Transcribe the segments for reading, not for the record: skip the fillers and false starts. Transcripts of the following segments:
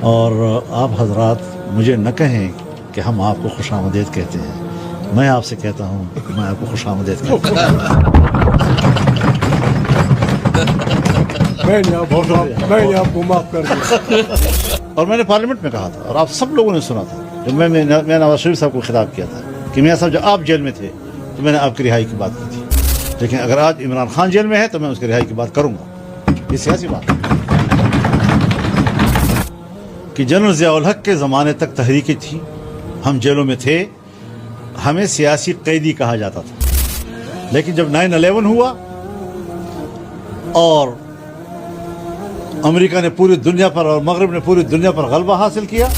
اور آپ حضرات مجھے نہ کہیں کہ ہم آپ کو خوش آمدید کہتے ہیں، میں آپ سے کہتا ہوں میں آپ کو خوش آمدید کہتا ہوں۔ میں نے آپ کو معاف کر دیا۔ اور میں نے پارلیمنٹ میں کہا تھا اور آپ سب لوگوں نے سنا تھا جب میں نواز شریف صاحب کو خطاب کیا تھا کہ میاں صاحب جب آپ جیل میں تھے تو میں نے آپ کی رہائی کی بات کی تھی، لیکن اگر آج عمران خان جیل میں ہے تو میں اس کی رہائی کی بات کروں گا۔ یہ سیاسی بات ہے کہ جنرل ضیاء الحق کے زمانے تک تحریکیں تھیں، ہم جیلوں میں تھے، ہمیں سیاسی قیدی کہا جاتا تھا، لیکن جب 9/11 ہوا اور امریکہ نے پوری دنیا پر اور مغرب نے پوری دنیا پر غلبہ حاصل کیا،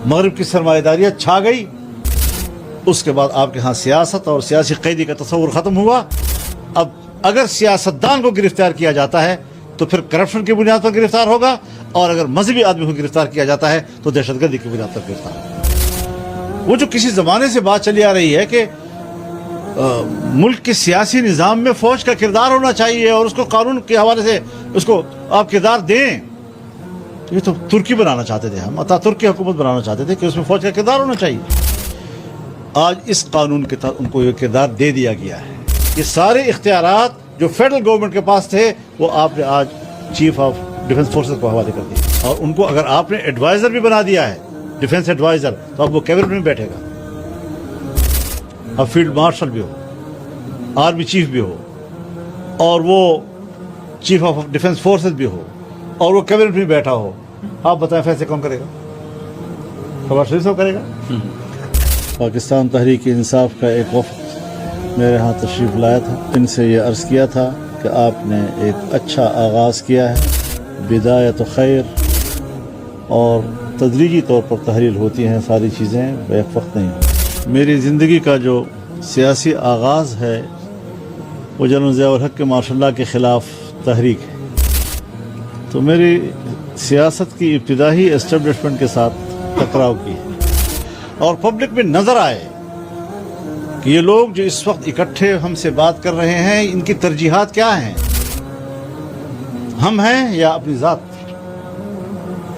مغرب کی سرمایہ داریت چھا گئی، اس کے بعد آپ کے ہاں سیاست اور سیاسی قیدی کا تصور ختم ہوا۔ اب اگر سیاستدان کو گرفتار کیا جاتا ہے تو پھر کرپشن کی بنیاد پر گرفتار ہوگا، اور اگر مذہبی آدمی کو گرفتار کیا جاتا ہے تو دہشت گردی کی بنیاد پر گرفتار ہوگا۔ وہ جو کسی زمانے سے بات چلی آ رہی ہے کہ ملک کے سیاسی نظام میں فوج کا کردار ہونا چاہیے اور اس کو قانون کے حوالے سے اس کو آپ کردار دیں، یہ تو ترکی بنانا چاہتے تھے، ہم ترکی حکومت بنانا چاہتے تھے کہ اس میں فوج کا کردار ہونا چاہیے۔ آج اس قانون کے تحت ان کو یہ کردار دے دیا گیا ہے۔ یہ سارے اختیارات جو فیڈرل گورنمنٹ کے پاس تھے وہ آپ نے آج چیف آف ڈیفنس فورسز کو حوالے کر دیا، اور ان کو اگر آپ نے ایڈوائزر بھی بنا دیا ہے، ڈیفنس ایڈوائزر، تو اب وہ کیبنٹ میں بیٹھے گا، اب فیلڈ مارشل بھی ہو، آرمی چیف بھی ہو، اور وہ چیف آف ڈیفنس فورسز بھی ہو، اور وہ کیبنٹ میں بیٹھا ہو۔ آپ بتائیں فیصلے کون کرے گا؟ نواز شریف صاحب کرے گا؟ پاکستان تحریک انصاف کا ایک وفد میرے ہاں تشریف لایا تھا، ان سے یہ عرض کیا تھا کہ آپ نے ایک اچھا آغاز کیا ہے، بدایت خیر، اور تدریجی طور پر تحلیل ہوتی ہیں ساری چیزیں، بیک وقت نہیں ہوتی۔ میری زندگی کا جو سیاسی آغاز ہے وہ جنرل ضیاء الحق کے ماشاء اللہ کے خلاف تحریک ہے، تو میری سیاست کی ابتدا ہی اسٹیبلشمنٹ کے ساتھ ٹکراؤ کی ہے، اور پبلک میں نظر آئے کہ یہ لوگ جو اس وقت اکٹھے ہم سے بات کر رہے ہیں ان کی ترجیحات کیا ہیں، ہم ہیں یا اپنی ذات،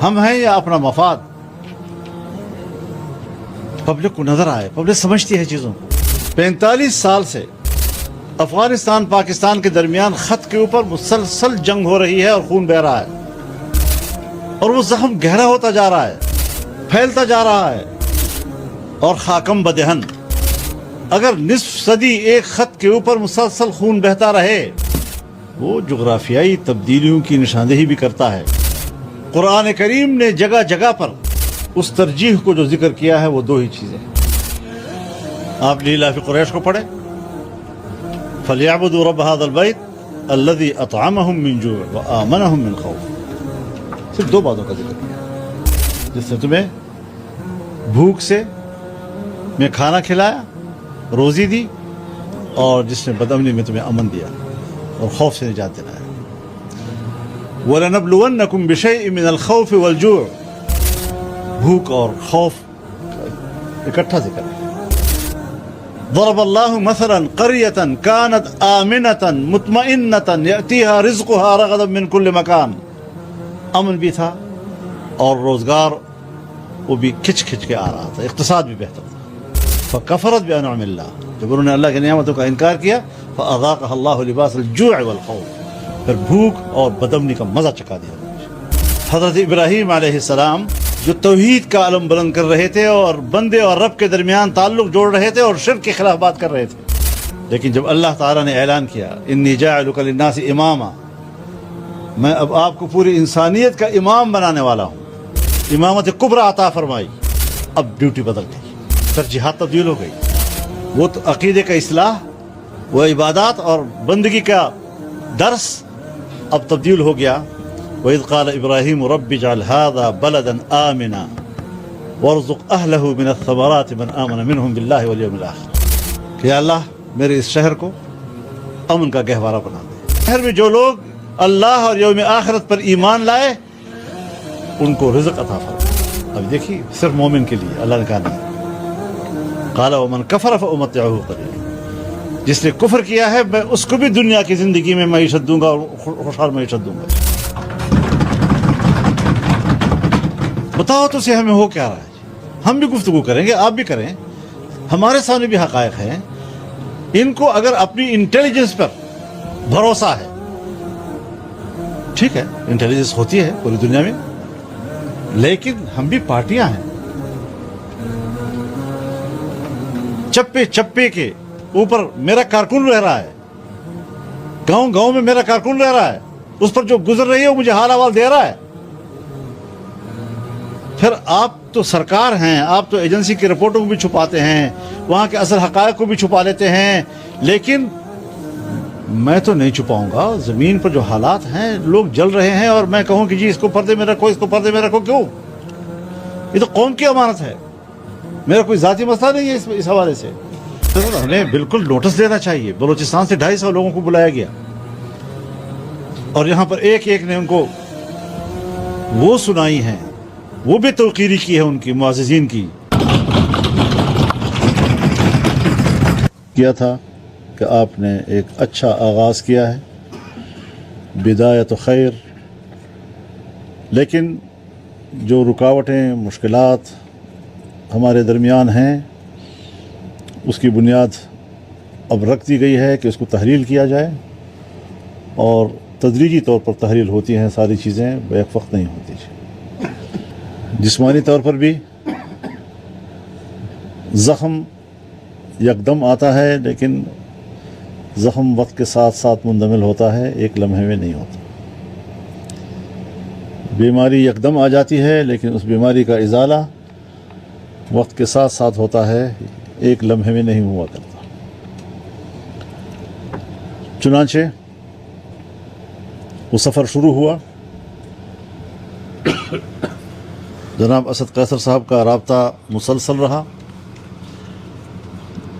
ہم ہیں یا اپنا مفاد۔ پبلک کو نظر آئے، پبلک سمجھتی ہے چیزوں کو۔ 45 سال سے افغانستان پاکستان کے درمیان خط کے اوپر مسلسل جنگ ہو رہی ہے اور خون بہ رہا ہے، اور وہ زخم گہرا ہوتا جا رہا ہے، پھیلتا جا رہا ہے، اور خاکم بدہن اگر نصف صدی ایک خط کے اوپر مسلسل خون بہتا رہے وہ جغرافیائی تبدیلیوں کی نشاندہی بھی کرتا ہے۔ قرآن کریم نے جگہ جگہ پر اس ترجیح کو جو ذکر کیا ہے وہ دو ہی چیزیں ہیں۔ آپ لیلا فی قریش کو پڑھیں، فَلْيَعْبُدُوا رَبَّ هَذَا الْبَيْتِ الَّذِي أَطْعَمَهُم مِّن جُوعٍ وَآمَنَهُم مِّن خَوْفٍ۔ صرف دو باتوں کا ذکر کیا، جس نے تمہیں بھوک سے میں کھانا کھلایا، روزی دی، اور جس نے بدامنی میں تمہیں امن دیا اور خوف سے نجات دلایا۔ وَلَنَبْلُوَنَّكُمْ بِشَيْءٍ مِّنَ الْخَوْفِ وَالْجُوعِ، بھوک اور خوف اکٹھا ذکر ہے۔ ضرب اللہ مثلا قریۃ کانت آمنۃ مطمئنۃ یأتیہا رزقہا رغدا من کل مکان، امن بھی تھا اور روزگار وہ بھی کھچ کھچ کے آ رہا تھا، اقتصاد بھی بہتر تھا۔ فکفرت بانعم اللہ، جب انہوں نے اللہ کی نعمتوں کا انکار کیا، فاذاقها اللہ لباس الجوع والخوف، پھر بھوک اور بدامنی کا مزہ چکھا دیا۔ حضرت ابراہیم علیہ السلام جو توحید کا علم بلند کر رہے تھے اور بندے اور رب کے درمیان تعلق جوڑ رہے تھے اور شرک کے خلاف بات کر رہے تھے، لیکن جب اللہ تعالیٰ نے اعلان کیا انی جاعلک للناس اماما، میں اب آپ کو پوری انسانیت کا امام بنانے والا ہوں، امامت کبریٰ عطا فرمائی، اب ڈیوٹی بدل گئی، ترجیحات تبدیل ہو گئی، وہ تو عقیدے کا اصلاح، وہ عبادات اور بندگی کا درس اب تبدیل ہو گیا۔ وَإِذْ قَالَ إِبْرَاهِيمُ رَبِّ اجْعَلْ هَذَا بَلَدًا آمِنًا وَارْزُقْ أَهْلَهُ مِنَ الثَّمَرَاتِ مَنْ آمَنَ مِنْهُمْ بِاللَّهِ وَالْيَوْمِ الْآخِرِ، کہ یا اللہ میرے اس شہر کو امن کا گہوارہ بنا دے، شہر میں جو لوگ اللہ اور یوم آخرت پر ایمان لائے ان کو رزق عطا فرما۔ اب دیکھیے صرف مومن کے لیے اللہ نے کہا نہیں، قَالَ وَمَنْ كَفَرَ فَأُمَتِّعُهُ قَلِيلًا، جس نے کفر کیا ہے میں اس کو بھی دنیا کی زندگی میں معیشت دوں گا اور خوشحال معیشت دوں گا۔ بتاؤ تو صحیح ہمیں ہو کیا رہا ہے. ہم بھی گفتگو کریں گے, آپ بھی کریں, ہمارے سامنے بھی حقائق ہیں. ان کو اگر اپنی انٹیلیجنس پر بھروسہ ہے, ٹھیک ہے, انٹیلیجنس ہوتی ہے پوری دنیا میں, لیکن ہم بھی پارٹیاں ہیں. چپے چپے کے اوپر میرا کارکن رہ رہا ہے, گاؤں گاؤں میں میرا کارکن رہ رہا ہے, اس پر جو گزر رہی ہے وہ مجھے حال احوال دے رہا ہے. پھر آپ تو سرکار ہیں, آپ تو ایجنسی کی رپورٹوں کو بھی چھپاتے ہیں, وہاں کے اصل حقائق کو بھی چھپا لیتے ہیں. لیکن میں تو نہیں چھپاؤں گا, زمین پر جو حالات ہیں, لوگ جل رہے ہیں, اور میں کہوں کہ جی اس کو پردے میں رکھو, اس کو پردے میں رکھو, کیوں؟ یہ تو قوم کی امانت ہے, میرا کوئی ذاتی مسئلہ نہیں ہے اس حوالے سے. ہمیں بالکل نوٹس دینا چاہیے. بلوچستان سے 250 لوگوں کو بلایا گیا, اور یہاں پر ایک ایک نے ان کو وہ سنائی ہیں, وہ بھی توقیری کی ہے ان کی معززین کی. کیا تھا کہ آپ نے ایک اچھا آغاز کیا ہے, بدایت خیر, لیکن جو رکاوٹیں, مشکلات ہمارے درمیان ہیں, اس کی بنیاد اب رکھ دی گئی ہے کہ اس کو تحلیل کیا جائے, اور تدریجی طور پر تحلیل ہوتی ہیں ساری چیزیں, بیک وقت نہیں ہوتی. جسمانی طور پر بھی زخم یکدم آتا ہے, لیکن زخم وقت کے ساتھ ساتھ مندمل ہوتا ہے, ایک لمحے میں نہیں ہوتا. بیماری یکدم آ جاتی ہے, لیکن اس بیماری کا ازالہ وقت کے ساتھ ساتھ ہوتا ہے, ایک لمحے میں نہیں ہوا کرتا. چنانچہ وہ سفر شروع ہوا. جناب اسد قیصر صاحب کا رابطہ مسلسل رہا,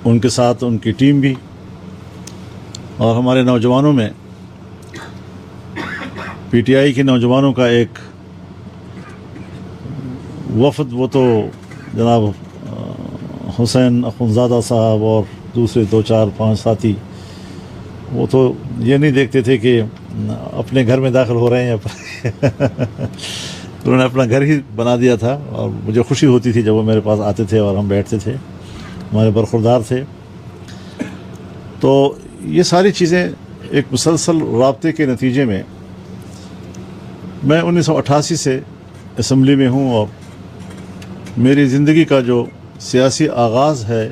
ان کے ساتھ ان کی ٹیم بھی, اور ہمارے نوجوانوں میں پی ٹی آئی کے نوجوانوں کا ایک وفد, وہ تو جناب حسین اخونزادہ صاحب اور دوسرے 2-4-5 ساتھی, وہ تو یہ نہیں دیکھتے تھے کہ اپنے گھر میں داخل ہو رہے ہیں, انہوں نے اپنا گھر ہی بنا دیا تھا. اور مجھے خوشی ہوتی تھی جب وہ میرے پاس آتے تھے اور ہم بیٹھتے تھے, ہمارے برخوردار تھے. تو یہ ساری چیزیں ایک مسلسل رابطے کے نتیجے میں, میں 1988 سے اسمبلی میں ہوں, اور میری زندگی کا جو سیاسی آغاز ہے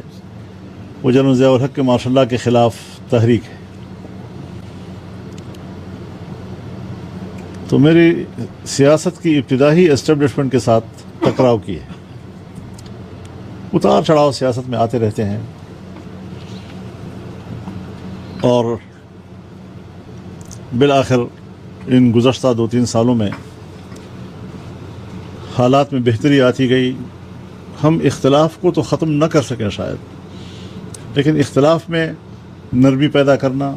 وہ جنرل ضیاء الحق کے ماشاء اللہ کے خلاف تحریک ہے. تو میری سیاست کی ابتدائی اسٹیبلشمنٹ کے ساتھ ٹکراؤ کی ہے. اتار چڑھاؤ سیاست میں آتے رہتے ہیں, اور بالآخر ان گزشتہ 2-3 سالوں میں حالات میں بہتری آتی گئی. ہم اختلاف کو تو ختم نہ کر سکیں شاید, لیکن اختلاف میں نرمی پیدا کرنا,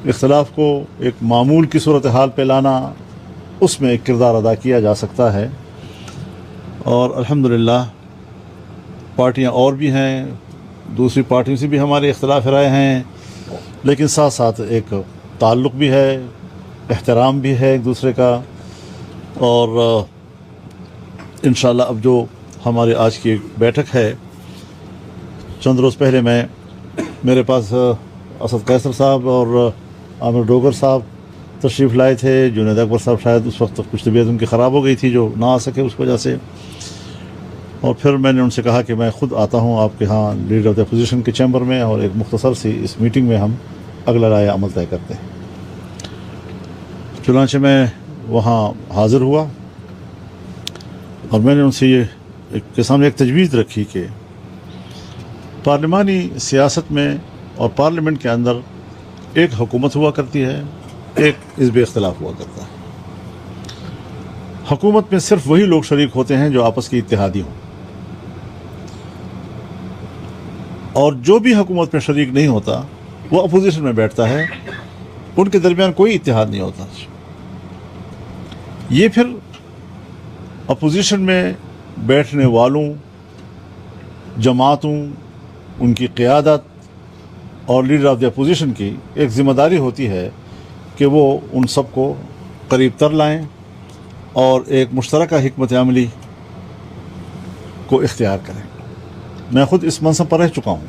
اختلاف کو ایک معمول کی صورتحال پہ لانا, اس میں ایک کردار ادا کیا جا سکتا ہے. اور الحمدللہ پارٹیاں اور بھی ہیں, دوسری پارٹیوں سے بھی ہمارے اختلاف رائے ہیں, لیکن ساتھ ساتھ ایک تعلق بھی ہے, احترام بھی ہے ایک دوسرے کا. اور انشاءاللہ اب جو ہمارے آج کی بیٹھک ہے, چند روز پہلے میرے پاس اسد قیصر صاحب اور عامر ڈوگر صاحب تشریف لائے تھے. جنید اکبر صاحب شاید اس وقت کچھ طبیعت ان کی خراب ہو گئی تھی جو نہ آ سکے اس وجہ سے, اور پھر میں نے ان سے کہا کہ میں خود آتا ہوں آپ کے ہاں لیڈر آف دی اپوزیشن کے چیمبر میں, اور ایک مختصر سی اس میٹنگ میں ہم اگلا رائے عمل طے کرتے ہیں. چنانچہ میں وہاں حاضر ہوا, اور میں نے ان سے یہ کے سامنے ایک تجویز رکھی کہ پارلیمانی سیاست میں اور پارلیمنٹ کے اندر ایک حکومت ہوا کرتی ہے, ایک حزب اختلاف ہوا کرتا ہے. حکومت میں صرف وہی لوگ شریک ہوتے ہیں جو آپس کی اتحادی ہوں, اور جو بھی حکومت میں شریک نہیں ہوتا وہ اپوزیشن میں بیٹھتا ہے, ان کے درمیان کوئی اتحاد نہیں ہوتا. یہ پھر اپوزیشن میں بیٹھنے والوں, جماعتوں, ان کی قیادت اور لیڈر آف دی اپوزیشن کی ایک ذمہ داری ہوتی ہے کہ وہ ان سب کو قریب تر لائیں, اور ایک مشترکہ حکمت عملی کو اختیار کریں. میں خود اس منصب پر رہ چکا ہوں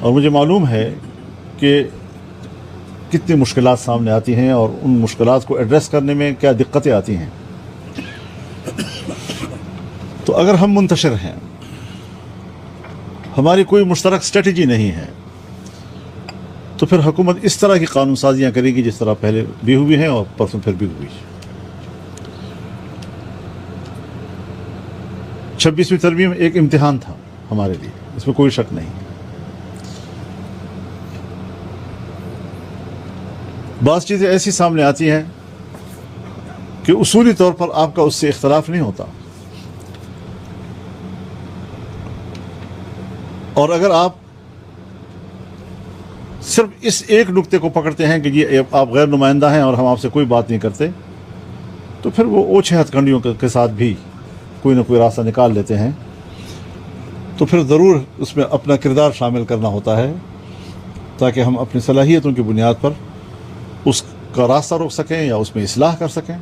اور مجھے معلوم ہے کہ کتنی مشکلات سامنے آتی ہیں اور ان مشکلات کو ایڈریس کرنے میں کیا دقتیں آتی ہیں. تو اگر ہم منتشر ہیں، ہماری کوئی مشترک اسٹریٹجی نہیں ہے، تو پھر حکومت اس طرح کی قانون سازیاں کرے گی جس طرح پہلے بھی ہوئی ہیں اور پرسوں پھر بھی ہوئی. 26ویں ترمیم ایک امتحان تھا ہمارے لیے، اس میں کوئی شک نہیں. بعض چیزیں ایسی سامنے آتی ہیں کہ اصولی طور پر آپ کا اس سے اختلاف نہیں ہوتا، اور اگر آپ صرف اس ایک نقطے کو پکڑتے ہیں کہ یہ آپ غیر نمائندہ ہیں اور ہم آپ سے کوئی بات نہیں کرتے، تو پھر وہ اوچھے ہتھ کنڈیوں کے ساتھ بھی کوئی نہ کوئی راستہ نکال لیتے ہیں. تو پھر ضرور اس میں اپنا کردار شامل کرنا ہوتا ہے تاکہ ہم اپنی صلاحیتوں کی بنیاد پر اس کا راستہ روک سکیں یا اس میں اصلاح کر سکیں.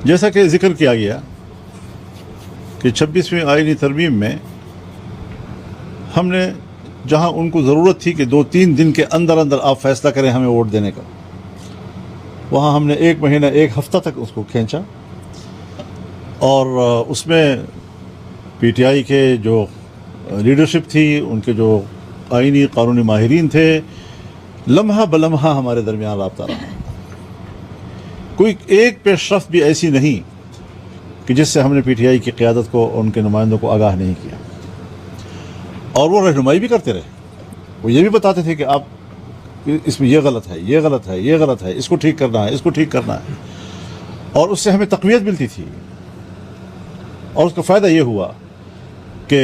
جیسا کہ ذکر کیا گیا کہ 26ویں آئینی ترمیم میں ہم نے جہاں ان کو ضرورت تھی کہ 2-3 دن کے اندر اندر آپ فیصلہ کریں ہمیں ووٹ دینے کا، وہاں ہم نے 1 مہینہ 1 ہفتہ تک اس کو کھینچا، اور اس میں پی ٹی آئی کے جو لیڈرشپ تھی، ان کے جو آئینی قانونی ماہرین تھے، لمحہ بلمحہ ہمارے درمیان رابطہ رہا. کوئی ایک پیش رفت بھی ایسی نہیں کہ جس سے ہم نے پی ٹی آئی کی قیادت کو اور ان کے نمائندوں کو آگاہ نہیں کیا. اور وہ رہنمائی بھی کرتے رہے. وہ یہ بھی بتاتے تھے کہ آپ اس میں یہ غلط ہے، یہ غلط ہے، یہ غلط ہے، اس کو ٹھیک کرنا ہے، اس کو ٹھیک کرنا ہے. اور اس سے ہمیں تقویت ملتی تھی، اور اس کا فائدہ یہ ہوا کہ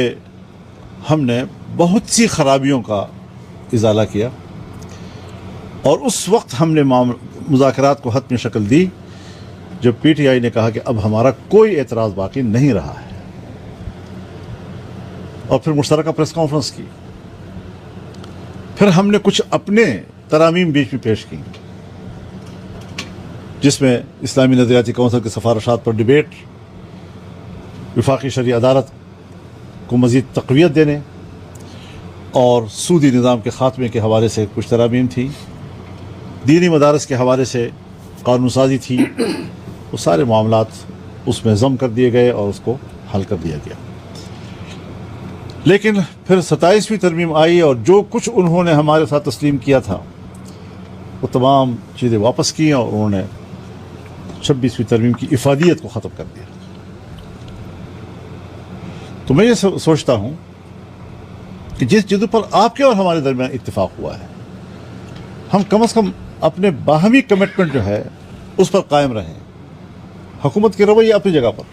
ہم نے بہت سی خرابیوں کا ازالہ کیا، اور اس وقت ہم نے مذاکرات کو حتمی شکل دی جب پی ٹی آئی نے کہا کہ اب ہمارا کوئی اعتراض باقی نہیں رہا ہے، اور پھر مشترکہ پریس کانفرنس کی. پھر ہم نے کچھ اپنے ترامیم بیچ میں پیش کی جس میں اسلامی نظریاتی کونسل کی سفارشات پر ڈبیٹ، وفاقی شرعی عدالت کو مزید تقویت دینے، اور سودی نظام کے خاتمے کے حوالے سے کچھ ترامیم تھی، دینی مدارس کے حوالے سے قانون سازی تھی. وہ سارے معاملات اس میں ضم کر دیے گئے اور اس کو حل کر دیا گیا. لیکن پھر 27ویں ترمیم آئی اور جو کچھ انہوں نے ہمارے ساتھ تسلیم کیا تھا وہ تمام چیزیں واپس کی، اور انہوں نے 26ویں ترمیم کی افادیت کو ختم کر دیا. تو میں یہ سوچتا ہوں کہ جس چیزوں پر آپ کے اور ہمارے درمیان اتفاق ہوا ہے، ہم کم از کم اپنے باہمی کمٹمنٹ جو ہے اس پر قائم رہیں. حکومت کی رویہ اپنی جگہ پر.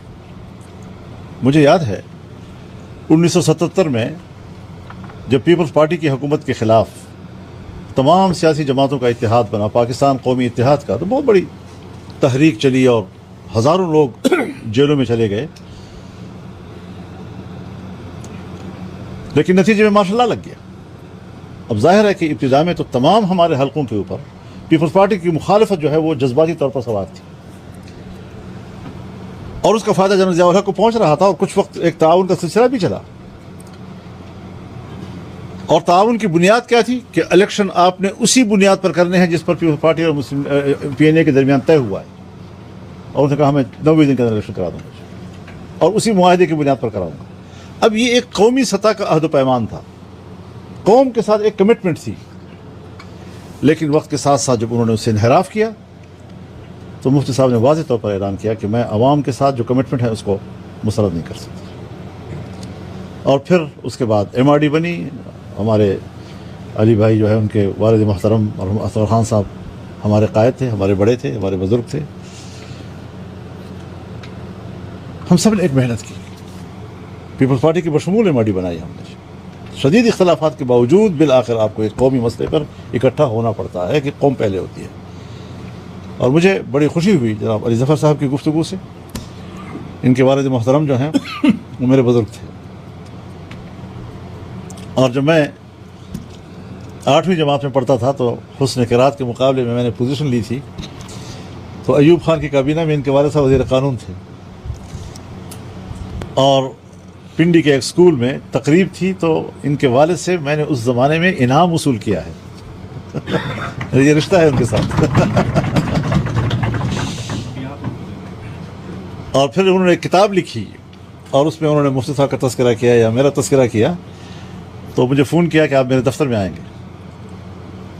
مجھے یاد ہے 1977 میں جب پیپلز پارٹی کی حکومت کے خلاف تمام سیاسی جماعتوں کا اتحاد بنا، پاکستان قومی اتحاد کا، تو بہت بڑی تحریک چلی اور ہزاروں لوگ جیلوں میں چلے گئے، لیکن نتیجے میں مارشل لا لگ گیا. اب ظاہر ہے کہ ابتدا میں تو تمام ہمارے حلقوں کے اوپر پیپلز پارٹی کی مخالفت جو ہے وہ جذباتی طور پر سوار تھی، اور اس کا فائدہ جنرل ضیاء الحق کو پہنچ رہا تھا، اور کچھ وقت ایک تعاون کا سلسلہ بھی چلا. اور تعاون کی بنیاد کیا تھی کہ الیکشن آپ نے اسی بنیاد پر کرنے ہیں جس پر پیپلز پارٹی اور مسلم پی این اے کے درمیان طے ہوا ہے. اور انہوں نے کہا میں 90 دن کے اندر الیکشن کرا دوں گا اور اسی معاہدے کی بنیاد پر کراؤں گا. اب یہ ایک قومی سطح کا عہد و پیمان تھا، قوم کے ساتھ ایک کمٹمنٹ تھی، لیکن وقت کے ساتھ ساتھ جب انہوں نے اس سے انحراف کیا تو مفتی صاحب نے واضح طور پر اعلان کیا کہ میں عوام کے ساتھ جو کمٹمنٹ ہے اس کو مسترد نہیں کر سکتا. اور پھر اس کے بعد ایم آر ڈی بنی. ہمارے علی بھائی جو ہے ان کے والد محترم مرحوم اصغر خان صاحب ہمارے قائد تھے، ہمارے بڑے تھے، ہمارے بزرگ تھے. ہم سب نے ایک محنت کی، پیپلز پارٹی کی بشمول ایم آر ڈی بنائی ہم نے. شدید اختلافات کے باوجود بالآخر آپ کو ایک قومی مسئلے پر اکٹھا ہونا پڑتا ہے کہ قوم پہلے ہوتی ہے. اور مجھے بڑی خوشی ہوئی جناب علی ظفر صاحب کی گفتگو سے. ان کے والد محترم جو ہیں وہ میرے بزرگ تھے، اور جب میں 8ویں جماعت میں پڑھتا تھا تو حسن قرات کے مقابلے میں نے پوزیشن لی تھی. تو ایوب خان کی کابینہ میں ان کے والد صاحب وزیر قانون تھے، اور پنڈی کے ایک اسکول میں تقریب تھی، تو ان کے والد سے میں نے اس زمانے میں انعام وصول کیا ہے یہ رشتہ ہے ان کے ساتھ اور پھر انہوں نے ایک کتاب لکھی اور اس میں انہوں نے مفتی صاحب کا تذکرہ کیا یا میرا تذکرہ کیا، تو مجھے فون کیا کہ آپ میرے دفتر میں آئیں گے۔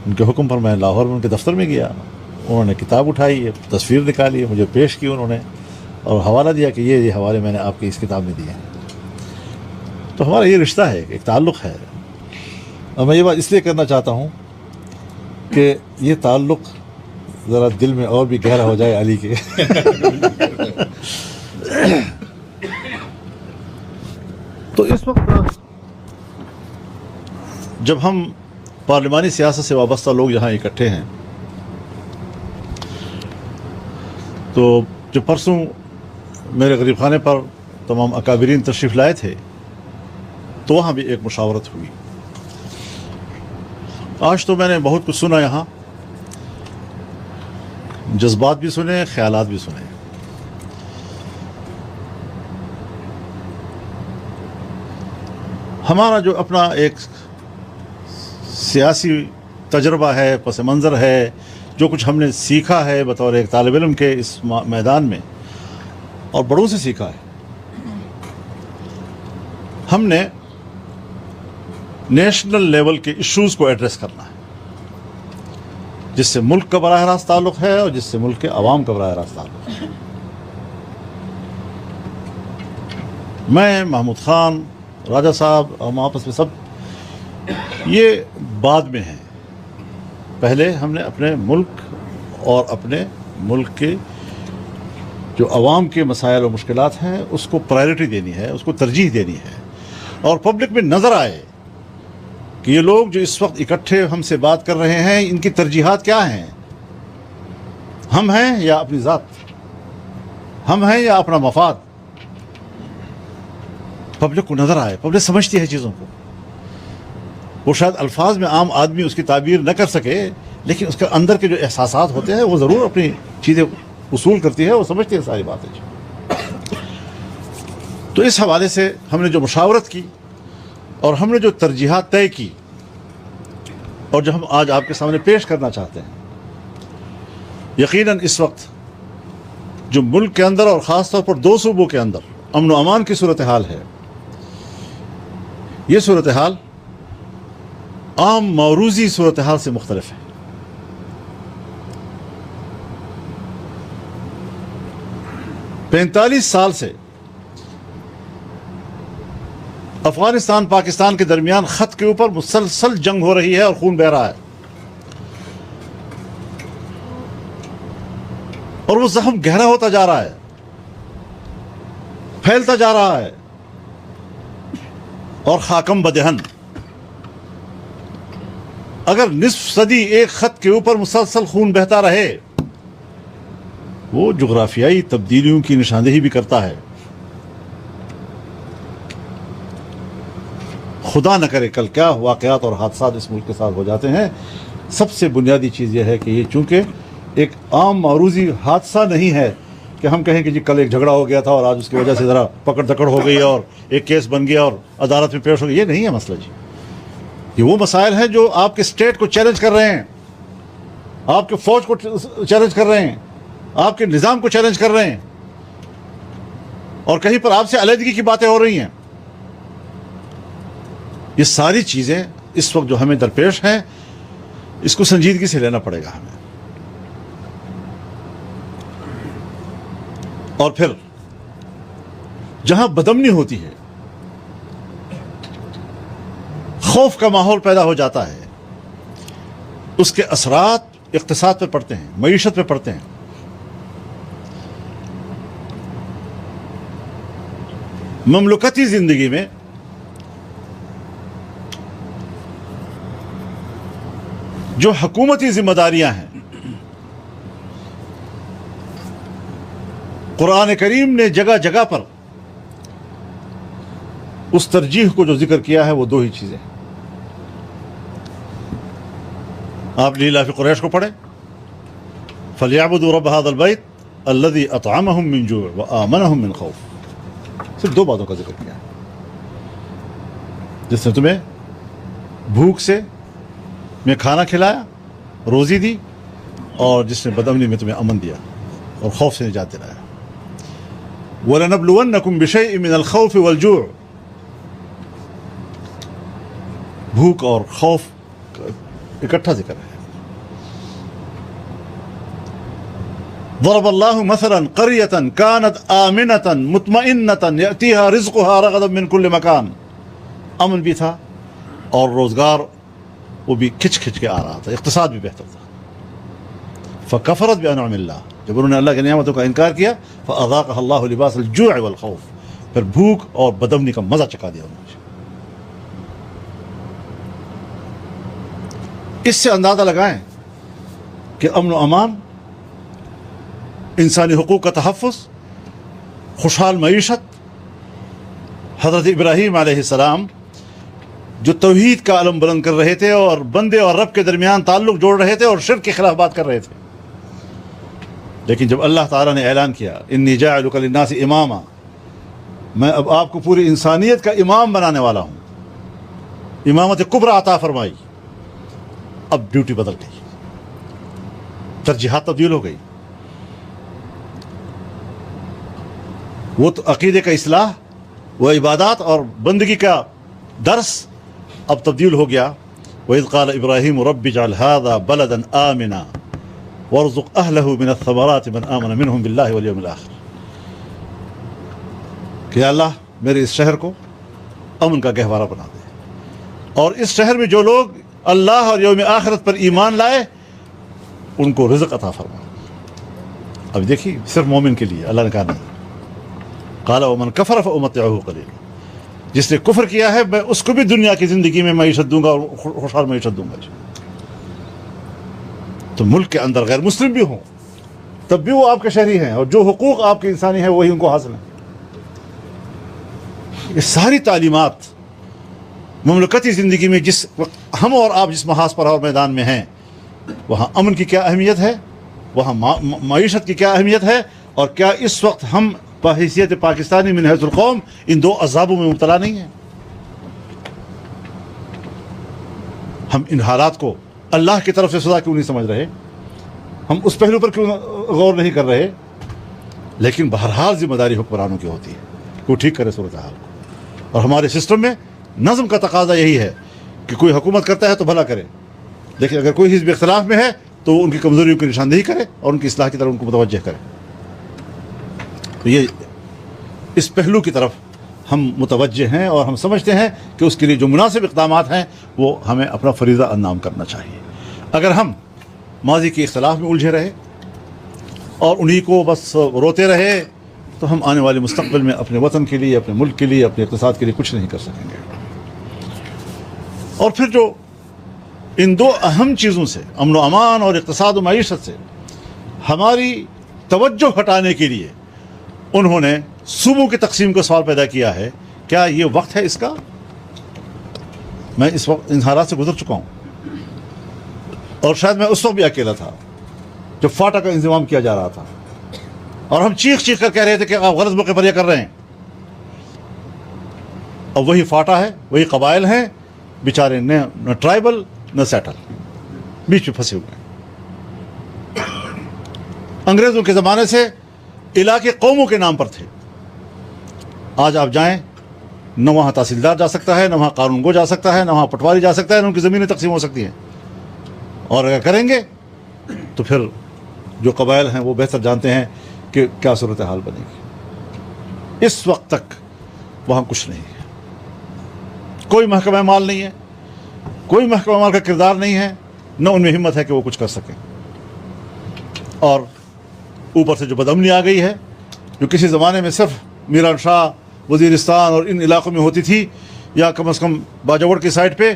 ان کے حکم پر میں لاہور میں ان کے دفتر میں گیا، انہوں نے کتاب اٹھائی، تصویر نکالی، مجھے پیش کی انہوں نے، اور حوالہ دیا کہ یہ حوالے میں نے آپ کی اس کتاب میں دیے ہیں۔ تو ہمارا یہ رشتہ ہے، ایک تعلق ہے، اور میں یہ بات اس لیے کرنا چاہتا ہوں کہ یہ تعلق ذرا دل میں اور بھی گہرا ہو جائے علی کے تو اس وقت جب ہم پارلیمانی سیاست سے وابستہ لوگ یہاں اکٹھے ہیں، تو جو پرسوں میرے غریب خانے پر تمام اکابرین تشریف لائے تھے، تو وہاں بھی ایک مشاورت ہوئی۔ آج تو میں نے بہت کچھ سنا، یہاں جذبات بھی سنے، خیالات بھی سنے۔ ہمارا جو اپنا ایک سیاسی تجربہ ہے، پس منظر ہے، جو کچھ ہم نے سیکھا ہے بطور ایک طالب علم کے اس میدان میں، اور بڑوں سے سیکھا ہے، ہم نے نیشنل لیول کے ایشوز کو ایڈریس کرنا ہے، جس سے ملک کا براہ راست تعلق ہے اور جس سے ملک کے عوام کا براہ راست تعلق ہے۔ میں، محمود خان، راجہ صاحب، ہم آپس میں سب یہ بعد میں ہیں۔ پہلے ہم نے اپنے ملک اور اپنے ملک کے جو عوام کے مسائل و مشکلات ہیں اس کو پرائرٹی دینی ہے، اس کو ترجیح دینی ہے، اور پبلک میں نظر آئے کہ یہ لوگ جو اس وقت اکٹھے ہم سے بات کر رہے ہیں، ان کی ترجیحات کیا ہیں، ہم ہیں یا اپنی ذات، ہم ہیں یا اپنا مفاد۔ پبلک کو نظر آئے، پبلک سمجھتی ہے چیزوں کو، وہ شاید الفاظ میں عام آدمی اس کی تعبیر نہ کر سکے، لیکن اس کے اندر کے جو احساسات ہوتے ہیں وہ ضرور اپنی چیزیں وصول کرتی ہے، وہ سمجھتی ہے ساری باتیں۔ تو اس حوالے سے ہم نے جو مشاورت کی اور ہم نے جو ترجیحات طے کی، اور جو ہم آج آپ کے سامنے پیش کرنا چاہتے ہیں، یقیناً اس وقت جو ملک کے اندر اور خاص طور پر دو صوبوں کے اندر امن و امان کی صورتحال ہے، یہ صورتحال عام موروثی صورتحال سے مختلف ہے۔ 45 سال سے افغانستان پاکستان کے درمیان خط کے اوپر مسلسل جنگ ہو رہی ہے اور خون بہہ رہا ہے، اور وہ زخم گہرا ہوتا جا رہا ہے، پھیلتا جا رہا ہے، اور خاکم بدہن۔ اگر نصف صدی ایک خط کے اوپر مسلسل خون بہتا رہے، وہ جغرافیائی تبدیلیوں کی نشاندہی بھی کرتا ہے۔ خدا نہ کرے کل کیا واقعات اور حادثات اس ملک کے ساتھ ہو جاتے ہیں۔ سب سے بنیادی چیز یہ ہے کہ یہ چونکہ ایک عام معروضی حادثہ نہیں ہے کہ ہم کہیں کہ جی کل ایک جھگڑا ہو گیا تھا اور آج اس کی وجہ سے ذرا پکڑ دکڑ ہو گئی اور ایک کیس بن گیا اور عدالت میں پیش ہو گیا، یہ نہیں ہے مسئلہ جی۔ یہ وہ مسائل ہیں جو آپ کے اسٹیٹ کو چیلنج کر رہے ہیں، آپ کے فوج کو چیلنج کر رہے ہیں، آپ کے نظام کو چیلنج کر رہے ہیں، اور کہیں پر آپ سے علیحدگی کی باتیں ہو رہی ہیں۔ یہ ساری چیزیں اس وقت جو ہمیں درپیش ہیں، اس کو سنجیدگی سے لینا پڑے گا ہمیں۔ اور پھر جہاں بدامنی ہوتی ہے، خوف کا ماحول پیدا ہو جاتا ہے، اس کے اثرات اقتصاد پہ پڑتے ہیں، معیشت پہ پڑتے ہیں۔ مملکتی زندگی میں جو حکومتی ذمہ داریاں ہیں، قرآن کریم نے جگہ جگہ پر اس ترجیح کو جو ذکر کیا ہے وہ دو ہی چیزیں ہیں۔ آپ لیلاف قریش کو پڑھیں، فَلْيَعْبُدُوا رَبَّ هَذَا الْبَيْتِ الَّذِي أَطْعَمَهُم مِّن جُوعٍ وَآمَنَهُم مِّن خَوْفٍ. صرف دو باتوں کا ذکر کیا ہے، جس نے تمہیں بھوک سے میں کھانا کھلایا، روزی دی، اور جس نے بدامنی میں تمہیں امن دیا اور خوف سے نجات دلایا. وَلَنَبْلُوَنَّكُمْ بِشَيْءٍ مِّنَ الْخَوْفِ وَالْجُوعِ. بھوک اور خوف اکٹھا ذکر ہے. ضرب اللہ مثلا قریۃ کانت آمنۃ مطمئنۃ یأتیہا رزقها رغدا من کل مکان. امن بھی تھا اور روزگار وہ بھی کھچ کھچ کے آ رہا تھا، اقتصاد بھی بہتر تھا. فکفرت بانعم اللہ، جب انہوں نے اللہ کی نعمتوں کا انکار کیا، فاذاقها اللہ لباس الجوع والخوف، پھر بھوک اور بدامنی کا مزہ چکھا دیا انہوں نے. اس سے اندازہ لگائیں کہ امن و امان، انسانی حقوق کا تحفظ، خوشحال معیشت. حضرت ابراہیم علیہ السلام جو توحید کا علم بلند کر رہے تھے اور بندے اور رب کے درمیان تعلق جوڑ رہے تھے اور شرک کے خلاف بات کر رہے تھے، لیکن جب اللہ تعالیٰ نے اعلان کیا انی جاعلک للناس اماما، میں اب آپ کو پوری انسانیت کا امام بنانے والا ہوں، امامت کبریٰ عطا فرمائی، اب ڈیوٹی بدل گئی، ترجیحات تبدیل ہو گئی. وہ تو عقیدے کا اصلاح، وہ عبادات اور بندگی کا درس اب تبدیل ہو گیا. وَإِذْ قَالَ إِبْرَاهِيمُ رَبِّ اجْعَلْ هَذَا بَلَدًا آمِنًا وَارْزُقْ أَهْلَهُ مِنَ الثَّمَرَاتِ مَنْ آمَنَ مِنْهُمْ بِاللَّهِ وَالْيَوْمِ الْآخِرِ. کہ یا اللہ میرے اس شہر کو امن کا گہوارہ بنا دے، اور اس شہر میں جو لوگ اللہ اور یوم آخرت پر ایمان لائے ان کو رزق عطا فرما. اب دیکھیے صرف مومن کے لیے اللہ نے کہا نہیں. قال ومن کفر فامتعه قلیلا، جس نے کفر کیا ہے میں اس کو بھی دنیا کی زندگی میں معیشت دوں گا اور خوشحال معیشت دوں گا. تو ملک کے اندر غیر مسلم بھی ہوں تب بھی وہ آپ کے شہری ہیں، اور جو حقوق آپ کے انسانی ہیں وہی ان کو حاصل ہیں. یہ ساری تعلیمات مملکتی زندگی میں جس وقت ہم اور آپ جس محاذ پر اور میدان میں ہیں، وہاں امن کی کیا اہمیت ہے، وہاں معیشت کی کیا اہمیت ہے، اور کیا اس وقت ہم بحیثیت پاکستانی من حیث القوم ان دو عذابوں میں مبتلا نہیں ہیں؟ ہم ان حالات کو اللہ کی طرف سے سزا کیوں نہیں سمجھ رہے؟ ہم اس پہلو پر کیوں غور نہیں کر رہے؟ لیکن بہرحال ذمہ داری حکمرانوں کی ہوتی ہے کہ وہ ٹھیک کرے صورتحال کو. اور ہمارے سسٹم میں نظم کا تقاضا یہی ہے کہ کوئی حکومت کرتا ہے تو بھلا کرے، لیکن اگر کوئی حزب اختلاف میں ہے تو ان کی کمزوریوں کی نشاندہی کرے اور ان کی اصلاح کی طرف ان کو متوجہ کرے. تو یہ اس پہلو کی طرف ہم متوجہ ہیں اور ہم سمجھتے ہیں کہ اس کے لیے جو مناسب اقدامات ہیں وہ ہمیں اپنا فریضہ انجام کرنا چاہیے. اگر ہم ماضی کے اختلاف میں الجھے رہے اور انہی کو بس روتے رہے تو ہم آنے والے مستقبل میں اپنے وطن کے لیے، اپنے ملک کے لیے، اپنے اقتصاد کے لیے کچھ نہیں کر سکیں گے. اور پھر جو ان دو اہم چیزوں سے، امن و امان اور اقتصاد و معیشت سے ہماری توجہ ہٹانے کے لیے انہوں نے صوبوں کی تقسیم کا سوال پیدا کیا ہے، کیا یہ وقت ہے اس کا؟ میں اس وقت ان حالات سے گزر چکا ہوں، اور شاید میں اس وقت بھی اکیلا تھا جب فاٹا کا انضمام کیا جا رہا تھا، اور ہم چیخ چیخ کر کہہ رہے تھے کہ آپ غلط موقع پر یہ کر رہے ہیں. اب وہی فاٹا ہے، وہی قبائل ہیں بیچارے، نہ ٹرائبل نہ سیٹل، بیچ میں پھنسے ہوئے ہیں. انگریزوں کے زمانے سے علاقے قوموں کے نام پر تھے. آج آپ جائیں، نہ وہاں تحصیلدار جا سکتا ہے، نہ وہاں قانون گو جا سکتا ہے، نہ وہاں پٹواری جا سکتا ہے، نہ ان کی زمینیں تقسیم ہو سکتی ہیں. اور اگر کریں گے تو پھر جو قبائل ہیں وہ بہتر جانتے ہیں کہ کیا صورتحال بنے گی. اس وقت تک وہاں کچھ نہیں ہے، کوئی محکمہ مال نہیں ہے، کوئی محکمہ مال کا کردار نہیں ہے، نہ ان میں ہمت ہے کہ وہ کچھ کر سکیں. اور اوپر سے جو بدامنی آ گئی ہے، جو کسی زمانے میں صرف میران شاہ، وزیرستان اور ان علاقوں میں ہوتی تھی، یا کم از کم باجوڑ کی سائڈ پہ،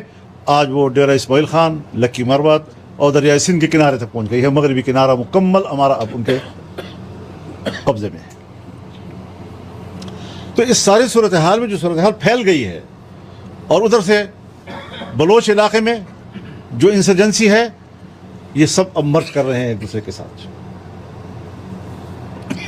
آج وہ ڈیرہ اسماعیل خان، لکی مروت اور دریائے سندھ کے کنارے تک پہنچ گئی ہے. مغربی کنارہ مکمل ہمارا اب ان کے قبضے میں ہے. تو اس ساری صورتحال میں جو صورتحال پھیل گئی ہے، اور ادھر سے بلوچ علاقے میں جو انسرجنسی ہے، یہ سب اب مرج کر رہے ہیں ایک دوسرے کے ساتھ.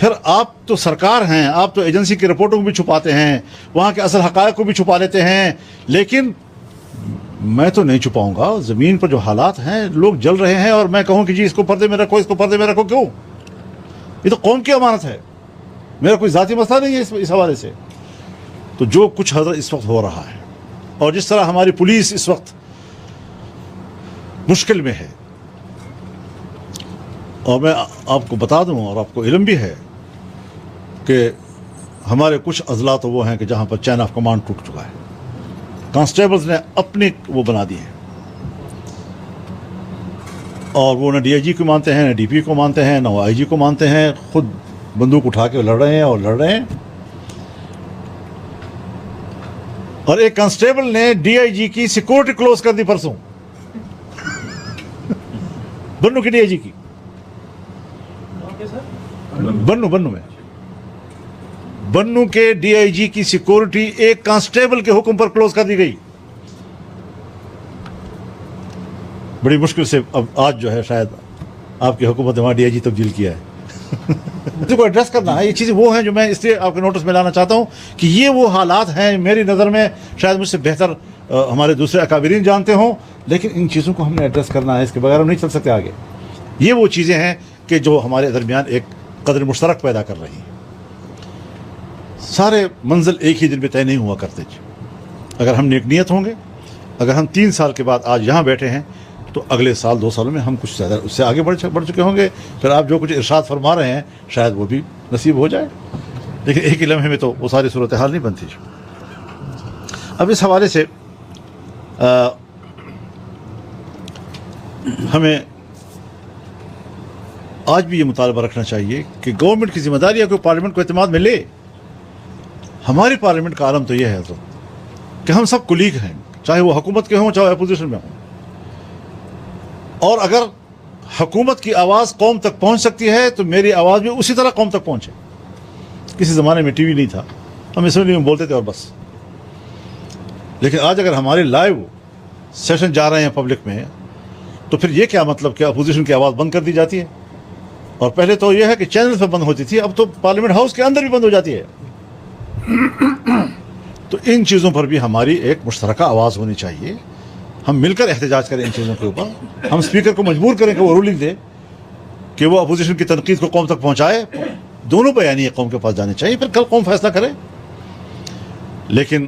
پھر آپ تو سرکار ہیں, آپ تو ایجنسی کی رپورٹوں کو بھی چھپاتے ہیں, وہاں کے اصل حقائق کو بھی چھپا لیتے ہیں. لیکن میں تو نہیں چھپاؤں گا, زمین پر جو حالات ہیں, لوگ جل رہے ہیں, اور میں کہوں کہ جی اس کو پردے میں رکھو, اس کو پردے میں رکھو, کیوں؟ یہ تو قوم کی امانت ہے, میرا کوئی ذاتی مسئلہ نہیں ہے اس حوالے سے. تو جو کچھ حضرت اس وقت ہو رہا ہے, اور جس طرح ہماری پولیس اس وقت مشکل میں ہے, اور میں آپ کو بتا دوں, اور آپ کو علم بھی ہے کہ ہمارے کچھ اضلاع تو وہ ہیں کہ جہاں پر چین آف کمانڈ ٹوٹ چکا ہے. کانسٹیبلز نے اپنے وہ بنا دیے ہیں, اور وہ نہ ڈی آئی جی کو مانتے ہیں, نہ ڈی پی کو مانتے ہیں, نہ وہ آئی جی کو مانتے ہیں. خود بندوق اٹھا کے لڑ رہے ہیں اور لڑ رہے ہیں. اور ایک کانسٹیبل نے ڈی آئی جی کی سیکورٹی کلوز کر دی پرسوں, بنو کی ڈی آئی جی کی, بنو میں بنو کے ڈی آئی جی کی سیکورٹی ایک کانسٹیبل کے حکم پر کلوز کر دی گئی. بڑی مشکل سے اب آج جو ہے شاید آپ کی حکومت نے وہاں ڈی آئی جی تبدیل کیا ہے. اس کو ایڈریس کرنا ہے. یہ چیزیں وہ ہیں جو میں اس لیے آپ کے نوٹس میں لانا چاہتا ہوں کہ یہ وہ حالات ہیں. میری نظر میں شاید مجھ سے بہتر ہمارے دوسرے اکابرین جانتے ہوں, لیکن ان چیزوں کو ہم نے ایڈریس کرنا ہے, اس کے بغیر ہم نہیں چل سکتے آگے. یہ وہ چیزیں ہیں کہ جو ہمارے درمیان ایک قدر مشترک پیدا کر رہی ہیں. سارے منزل ایک ہی دن میں طے نہیں ہوا کرتے. اگر ہم نیک نیت ہوں گے, اگر ہم 3 سال کے بعد آج یہاں بیٹھے ہیں, تو اگلے سال 2 سالوں میں ہم کچھ زیادہ اس سے آگے بڑھ چکے ہوں گے. پھر آپ جو کچھ ارشاد فرما رہے ہیں شاید وہ بھی نصیب ہو جائے, لیکن ایک ہی لمحے میں تو وہ ساری صورتحال نہیں بنتی. اب اس حوالے سے ہمیں آج بھی یہ مطالبہ رکھنا چاہیے کہ گورنمنٹ کی ذمہ داری ہے کہ پارلیمنٹ کو اعتماد میں لے. ہماری پارلیمنٹ کا عالم تو یہ ہے حضرت کہ ہم سب کولیگ ہیں, چاہے وہ حکومت کے ہوں چاہے اپوزیشن میں ہوں. اور اگر حکومت کی آواز قوم تک پہنچ سکتی ہے تو میری آواز بھی اسی طرح قوم تک پہنچے. کسی زمانے میں ٹی وی نہیں تھا, ہم اسمبلی میں بولتے تھے اور بس. لیکن آج اگر ہمارے لائیو سیشن جا رہے ہیں پبلک میں, تو پھر یہ کیا مطلب کہ اپوزیشن کی آواز بند کر دی جاتی ہے؟ اور پہلے تو یہ ہے کہ چینل پہ بند ہوتی تھی, اب تو پارلیمنٹ ہاؤس کے اندر بھی بند ہو جاتی ہے. تو ان چیزوں پر بھی ہماری ایک مشترکہ آواز ہونی چاہیے. ہم مل کر احتجاج کریں ان چیزوں کے اوپر. ہم اسپیکر کو مجبور کریں کہ وہ رولنگ دے کہ وہ اپوزیشن کی تنقید کو قوم تک پہنچائے. دونوں بیانیے قوم کے پاس جانے چاہیے, پھر کل قوم فیصلہ کرے. لیکن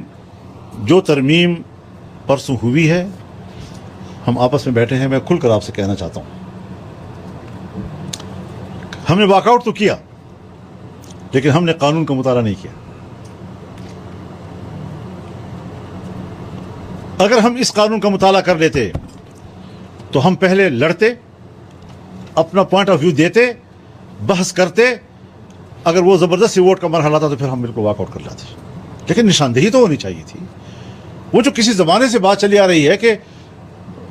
جو ترمیم پرسوں ہوئی ہے, ہم آپس میں بیٹھے ہیں, میں کھل کر آپ سے کہنا چاہتا ہوں, ہم نے واک آؤٹ تو کیا, لیکن ہم نے قانون کا مطالعہ نہیں کیا. اگر ہم اس قانون کا مطالعہ کر لیتے تو ہم پہلے لڑتے, اپنا پوائنٹ آف ویو دیتے, بحث کرتے. اگر وہ زبردستی ووٹ کا مرحلہ تھا تو پھر ہم بالکل واک آؤٹ کر لیتے. لیکن نشاندہی تو ہونی چاہیے تھی. وہ جو کسی زمانے سے بات چلی آ رہی ہے کہ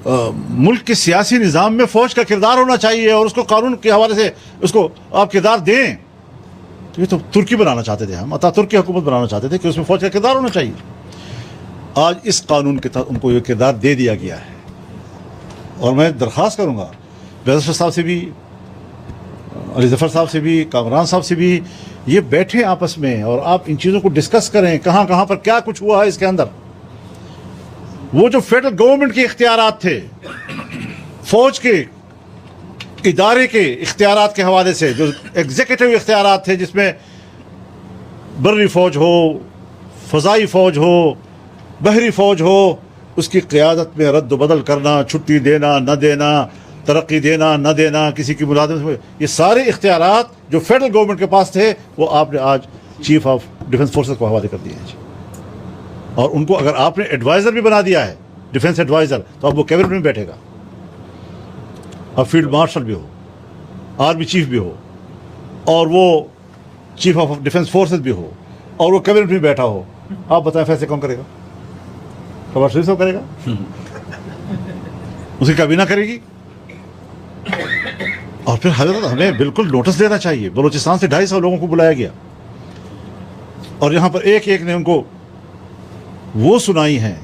ملک کے سیاسی نظام میں فوج کا کردار ہونا چاہیے اور اس کو قانون کے حوالے سے اس کو آپ کردار دیں, تو یہ تو ترکی بنانا چاہتے تھے, ہم ترکی حکومت بنانا چاہتے تھے کہ اس میں فوج کا کردار ہونا چاہیے. آج اس قانون کے تحت ان کو یہ کردار دے دیا گیا ہے. اور میں درخواست کروں گا بیزر صاحب سے بھی, علی ظفر صاحب سے بھی, کامران صاحب سے بھی, یہ بیٹھیں آپس میں اور آپ ان چیزوں کو ڈسکس کریں, کہاں کہاں پر کیا کچھ ہوا ہے اس کے اندر. وہ جو فیڈرل گورنمنٹ کے اختیارات تھے, فوج کے ادارے کے اختیارات کے حوالے سے, جو ایگزیکٹو اختیارات تھے جس میں بری فوج ہو, فضائی فوج ہو, بحری فوج ہو, اس کی قیادت میں رد و بدل کرنا, چھٹی دینا نہ دینا, ترقی دینا نہ دینا, کسی کی ملازمت میں, یہ سارے اختیارات جو فیڈرل گورنمنٹ کے پاس تھے وہ آپ نے آج چیف آف ڈیفنس فورسز کو حوالے کر دیے ہیں. اور ان کو اگر آپ نے ایڈوائزر بھی بنا دیا ہے, ڈیفنس ایڈوائزر, تو اب وہ کیبنٹ میں بیٹھے گا. اب فیلڈ مارشل بھی ہو, آرمی چیف بھی ہو, اور وہ چیف آف ڈیفنس فورسز بھی ہو, اور وہ کیبنٹ میں بیٹھا ہو. آپ بتائیں فیصلے کون کرے گا؟ خبر شریف صاحب کرے گا, اس کی کابینہ کرے گی. اور پھر حضرت ہمیں بالکل نوٹس دینا چاہیے. بلوچستان سے 250 لوگوں کو بلایا گیا, اور یہاں پر ایک ایک نے ان کو وہ سنائی ہیں,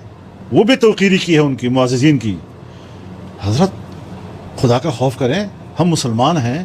وہ بھی توقیری کی ہے ان کی معززین کی. حضرت خدا کا خوف کریں, ہم مسلمان ہیں.